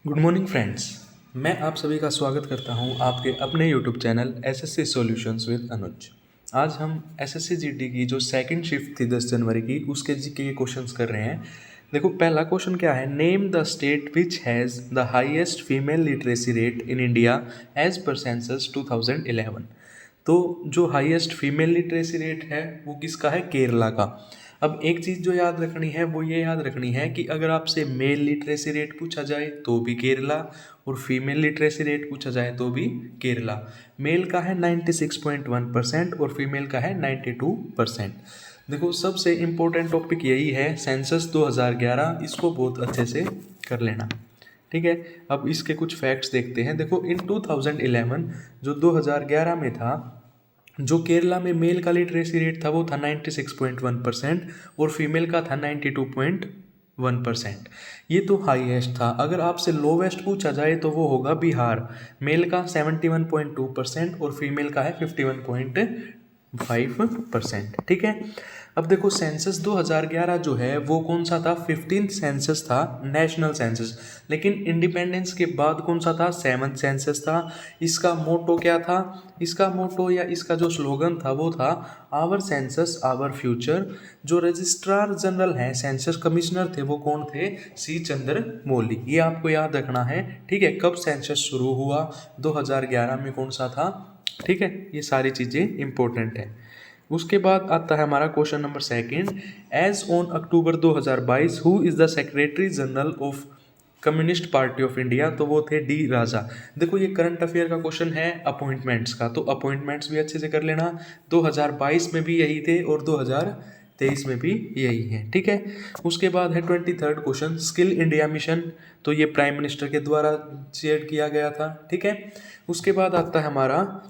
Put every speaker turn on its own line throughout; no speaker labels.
Good morning friends. मैं आप सभी का स्वागत करता हूं आपके अपने YouTube channel SSC solutions with Anuj. आज हम एसएससी जीडी की जो सेकंड शिफ्ट थी 10 जनवरी की उसके जीके के क्वेश्चंस कर रहे हैं। देखो पहला क्वेश्चन क्या है, name the state which has the highest female literacy rate in India as per census 2011। तो जो हाईएस्ट फीमेल लिटरेसी रेट है वो किसका है, केरला का। अब एक चीज़ जो याद रखनी है वो ये याद रखनी है कि अगर आपसे मेल लिटरेसी रेट पूछा जाए तो भी केरला और फीमेल लिटरेसी रेट पूछा जाए तो भी केरला। मेल का है 96.1% और फीमेल का है 92%। देखो सबसे इम्पोर्टेंट टॉपिक यही है सेंसस 2011, इसको बहुत अच्छे से कर लेना। ठीक है, अब इसके कुछ फैक्ट्स देखते हैं। देखो इन 2011 जो 2011 में था, जो केरला में मेल का लिटरेसी रेट था वो था 96.1% और फीमेल का था 92.1%। ये तो हाईएस्ट था। अगर आपसे लोवेस्ट पूछा जाए तो वो होगा बिहार, मेल का 71.2% और फीमेल का है 51.5%। ठीक है, अब देखो सेंसस 2011 जो है वो कौन सा था, 15th सेंसस था, नेशनल सेंसस। लेकिन इंडिपेंडेंस के बाद कौन सा था, 7th सेंसस था। इसका मोटो क्या था, इसका मोटो या इसका जो स्लोगन था वो था आवर सेंसस आवर फ्यूचर। जो रजिस्ट्रार जनरल हैं, सेंसस कमिश्नर थे, वो कौन थे, सी चंद्र मौली। ये आपको याद रखना है। ठीक है, कब सेंसस शुरू हुआ, 2011 में कौन सा था। ठीक है, ये सारी चीज़ें इंपॉर्टेंट है। उसके बाद आता है हमारा question number second, as on October 2022 who is the secretary general of Communist Party of India. तो वो थे डी राजा। देखो ये करंट अफेयर का क्वेश्चन है अपॉइंटमेंट्स का, तो अपॉइंटमेंट्स भी अच्छे से कर लेना। 2022 में भी यही थे और 2023 में भी यही है। ठीक है, उसके बाद है 23rd question, skill India mission. तो ये प्राइम मिनिस्टर के द्वारा चेयर किया गया था। ठीक है, उसके बाद आता है हमारा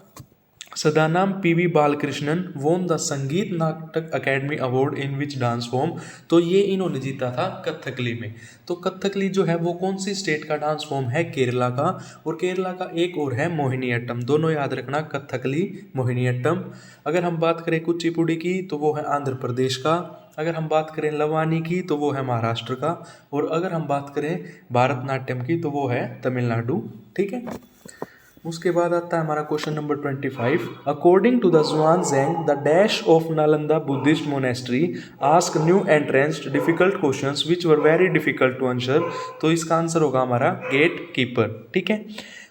सदानाम पीवी बालकृष्णन वोन द संगीत नाटक academy award in which dance form. तो ये इन्होंने जीता था कथकली में। तो कथकली जो है वो कौन सी स्टेट का डांस फॉर्म है, केरला का। और केरला का एक और है मोहिनीअट्टम, दोनों याद रखना, कथकली मोहिनीअट्टम। अगर हम बात करें कुचिपुड़ी की तो वो है आंध्र प्रदेश का। अगर हम बात करें लवानी की तो वो है महाराष्ट्र का। और अगर हम बात करें भारतनाट्यम की तो वो है तमिलनाडु। ठीक है, उसके बाद आता है हमारा question number 25, according to the Xuanzang the dash of Nalanda Buddhist monastery ask new entrants difficult questions which were very difficult to answer. तो इसका आंसर होगा हमारा गेट कीपर। ठीक है,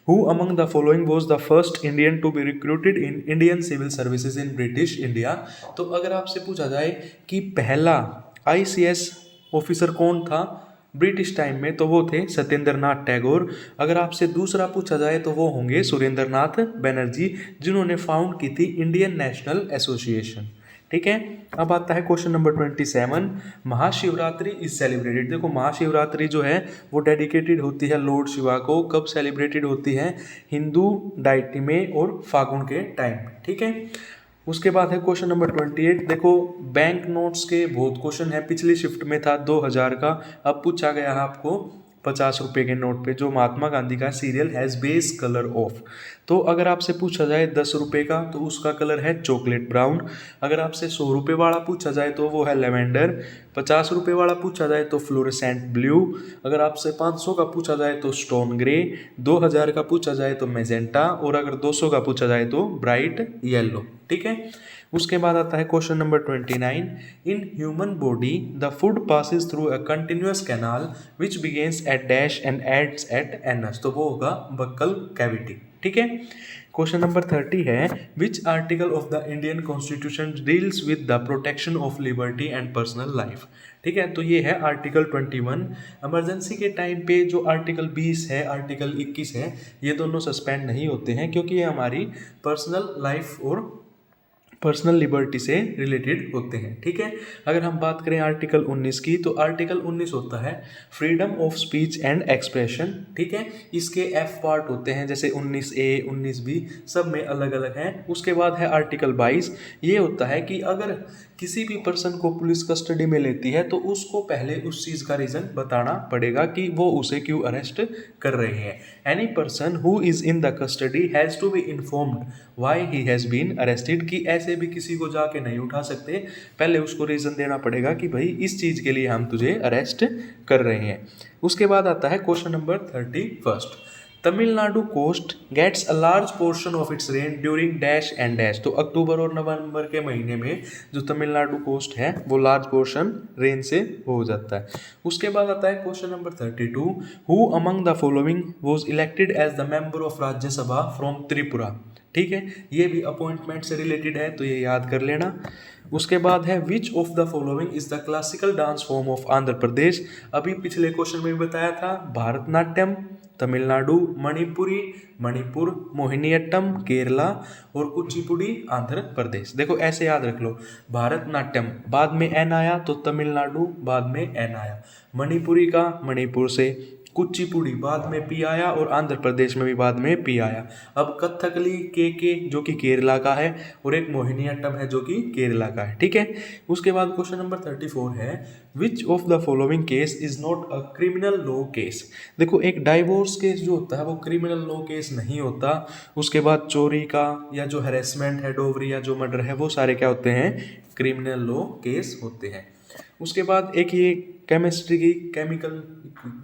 who among the following was the first Indian to be recruited in Indian civil services in British India. तो अगर आपसे पूछा जाए कि पहला ICS ऑफिसर कौन था ब्रिटिश टाइम में, तो वो थे सत्येंद्र नाथ टैगोर। अगर आपसे दूसरा पूछा जाए तो वो होंगे सुरेंद्र नाथ बनर्जी, जिन्होंने फाउंड की थी इंडियन नेशनल एसोसिएशन। ठीक है, अब आता है question number 27, Mahashivratri is celebrated. देखो महाशिवरात्रि जो है वो डेडिकेटेड होती है लॉर्ड शिवा को। कब सेलिब्रेटेड होती है, हिंदू डाइटी में और फागुन के टाइम। ठीक है, उसके बाद है क्वेश्चन नंबर 28। देखो बैंक नोट्स के बहुत क्वेश्चन है, पिछली शिफ्ट में था 2000 का, अब पूछा गया है आपको 50 रुपये के नोट पे, जो महात्मा गांधी का serial has base colour of. तो अगर आपसे पूछा जाए 10 रुपये का तो उसका कलर है चॉकलेट ब्राउन। अगर आपसे 100 रुपये वाला पूछा जाए तो वो है लेवेंडर। 50 रुपये वाला पूछा जाए तो फ्लोरेसेंट ब्लू। अगर आपसे 500 का पूछा जाए तो स्टोन ग्रे। 2000 का पूछा जाए तो मेजेंटा। और अगर 200 का पूछा जाए तो ब्राइट येलो। ठीक है, उसके बाद आता है question number 29, in human body the food passes through a continuous canal which begins at dash and ends at anus. तो वो होगा बक्कल कैविटी। ठीक है, क्वेश्चन नंबर 30 है, which article of the Indian constitution deals with the protection of liberty and personal life. ठीक है, तो ये है आर्टिकल 21। इमरजेंसी के टाइम पे जो आर्टिकल 20 है, आर्टिकल 21 है, ये दोनों सस्पेंड नहीं होते हैं क्योंकि ये हमारी पर्सनल लाइफ और पर्सनल लिबर्टी से रिलेटेड होते हैं। ठीक है, अगर हम बात करें आर्टिकल 19 की तो आर्टिकल 19 होता है freedom of speech and expression. ठीक है, इसके F पार्ट होते हैं, जैसे 19A 19B सब में अलग अलग हैं। उसके बाद है आर्टिकल 22, ये होता है कि अगर किसी भी पर्सन को पुलिस कस्टडी में लेती है तो उसको पहले उस चीज़ का रीज़न बताना पड़ेगा कि वो उसे क्यों अरेस्ट कर रहे हैं। Any person who is in the custody has to be informed why he has been arrested, कि ऐसे ऐसे भी किसी को जाके नहीं उठा सकते, पहले उसको रीज़न देना पड़ेगा कि भाई इस चीज़ के लिए हम तुझे अरेस्ट कर रहे हैं। उसके बाद आता है question number 31। Tamil Nadu coast gets a large portion of its rain during dash and dash. तो अक्टूबर और नवंबर के महीने में जो तमिलनाडु कोस्ट है वो लार्ज पोर्शन रेन से हो जाता है। उसके बाद आता है question number 32। Who among the following was elected as the member of Rajya Sabha from Tripura. ठीक है, ये भी अपॉइंटमेंट से रिलेटेड है तो ये याद कर लेना। उसके बाद है which of the following is the classical dance form of Andhra Pradesh. अभी पिछले क्वेश्चन में भी बताया था, भारतनाट्यम तमिलनाडु, मणिपुरी मणिपुर, मोहिनीअट्टम केरला और कुचिपुड़ी आंध्र प्रदेश। देखो ऐसे याद रख लो, भारतनाट्यम बाद में एन आया तो तमिलनाडु बाद में एन आया, मणिपुरी का मणिपुर से, कुचिपुड़ी बाद में पी आया और आंध्र प्रदेश में भी बाद में पी आया। अब कथकली के जो कि केरला का है और एक मोहिनीअट्टम है जो कि केरला का है। ठीक है, उसके बाद क्वेश्चन नंबर 34 है which of the following case is not a criminal law case. देखो एक डाइवोर्स केस जो होता है वो क्रिमिनल लॉ केस नहीं होता। उसके बाद चोरी का या जो हैरेसमेंट है, डोवरी या जो मर्डर है, वो सारे क्या होते हैं, क्रिमिनल लॉ केस होते हैं। उसके बाद एक ये केमिस्ट्री की केमिकल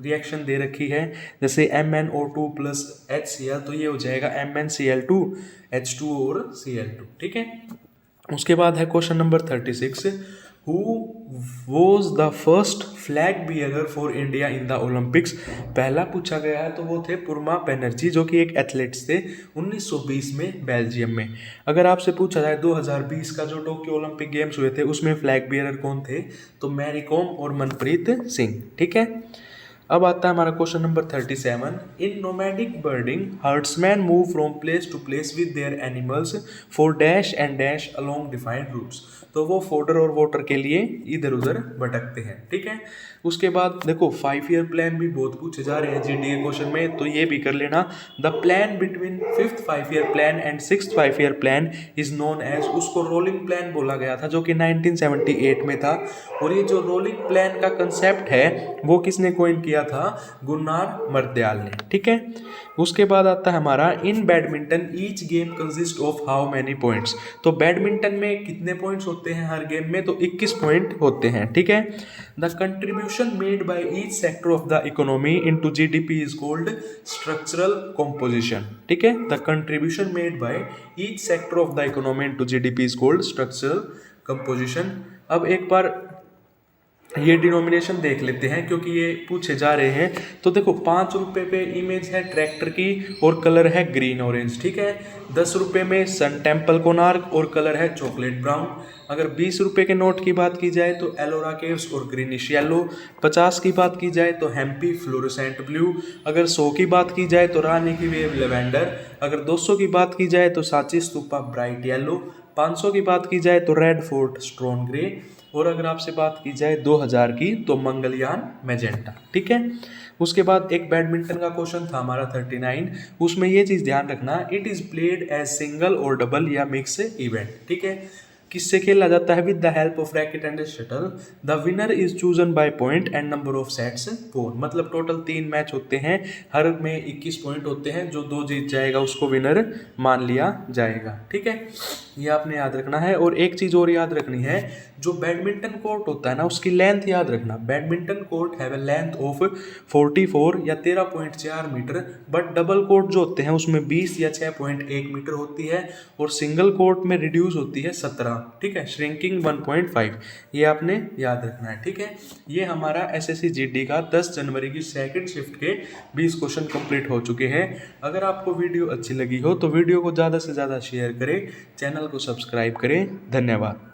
रिएक्शन दे रखी है, जैसे MnO2 प्लस HCl, तो ये हो जाएगा MnCl2 H2 और Cl2। ठीक है, उसके बाद है question number 36। Who was the first flag bearer for India in the Olympics. पहला पूछा गया है तो वो थे पुरमा बनर्जी जो कि एक एथलीट्स थे 1920 में बेल्जियम में। अगर आपसे पूछा जाए 2020 का जो टोक्यो ओलंपिक गेम्स हुए थे उसमें फ्लैग बियरर कौन थे, तो मैरी कॉम और मनप्रीत सिंह। ठीक है, अब आता है हमारा question number 37। In nomadic herding herdsmen move from place to place with their animals for dash and dash along defined routes. तो वो फॉडर और वाटर के लिए इधर उधर भटकते हैं। ठीक है, उसके बाद देखो 5 ईयर प्लान भी बहुत पूछे जा रहे हैं GDA क्वेश्चन में, तो ये भी कर लेना। The plan between 5th 5 year plan and 6th 5 year plan is known as, उसको रोलिंग प्लान बोला गया था जो कि 1978 में था। और ये जो रोलिंग प्लान का कंसेप्ट है वो किसने कॉइन किया था, गुन्नार मर्दयाल ने। ठीक है, उसके बाद आता है हमारा इन badminton each game consist of how many points. तो बैडमिंटन में कितने पॉइंट्स होते हैं हर गेम में, तो 21 पॉइंट होते हैं। ठीक है, the contribution made by each sector of the economy into GDP is called structural composition. ठीक है, the contribution made by each sector of the economy into GDP is called structural composition. अब एक बार ये denomination देख लेते हैं क्योंकि ये पूछे जा रहे हैं। तो देखो 5 रुपये पे इमेज है ट्रैक्टर की और कलर है ग्रीन ऑरेंज। ठीक है, 10 रुपये में सन टेम्पल कोणार्क और कलर है चॉकलेट ब्राउन। अगर 20 रुपये के नोट की बात की जाए तो एलोरा केव्स और ग्रीनिश येलो। 50 की बात की जाए तो हेम्पी फ्लोरोसेंट ब्लू। अगर 100 की बात की जाए तो रानी की वेव लेवेंडर। अगर 200 की बात की जाए तो सांची स्तूपा ब्राइट येलो। 500 की बात की जाए तो रेड फोर्ट स्ट्रॉन ग्रे। और अगर आपसे बात की जाए 2000 की तो मंगलयान मैजेंटा। ठीक है, उसके बाद एक बैडमिंटन का क्वेश्चन था हमारा 39। उसमें ये चीज़ ध्यान रखना, it is played as single और डबल या मिक्स इवेंट। ठीक है, किससे खेला जाता है, with the help of racket and shuttle. The winner is chosen by point and number of sets 4। मतलब टोटल 3 मैच होते हैं, हर में 21 पॉइंट होते हैं, जो 2 जीत जाएगा उसको विनर मान लिया जाएगा। ठीक है, ये आपने याद रखना है। और एक चीज़ और याद रखनी है, जो बैडमिंटन कोर्ट होता है ना उसकी लेंथ याद रखना। Badminton court have a length of 44 या 13.4 मीटर, बट डबल कोर्ट जो होते हैं उसमें 20 या 6.1 मीटर होती है और सिंगल कोर्ट में रिड्यूस होती है 17। ठीक है, श्रिंकिंग 1.5। ये आपने याद रखना है। ठीक है, ये हमारा SSC GD का 10 जनवरी की सेकंड शिफ्ट के 20 क्वेश्चन कंप्लीट हो चुके हैं। अगर आपको वीडियो अच्छी लगी हो तो वीडियो को ज़्यादा से ज़्यादा शेयर करें, चैनल को सब्सक्राइब करें। धन्यवाद।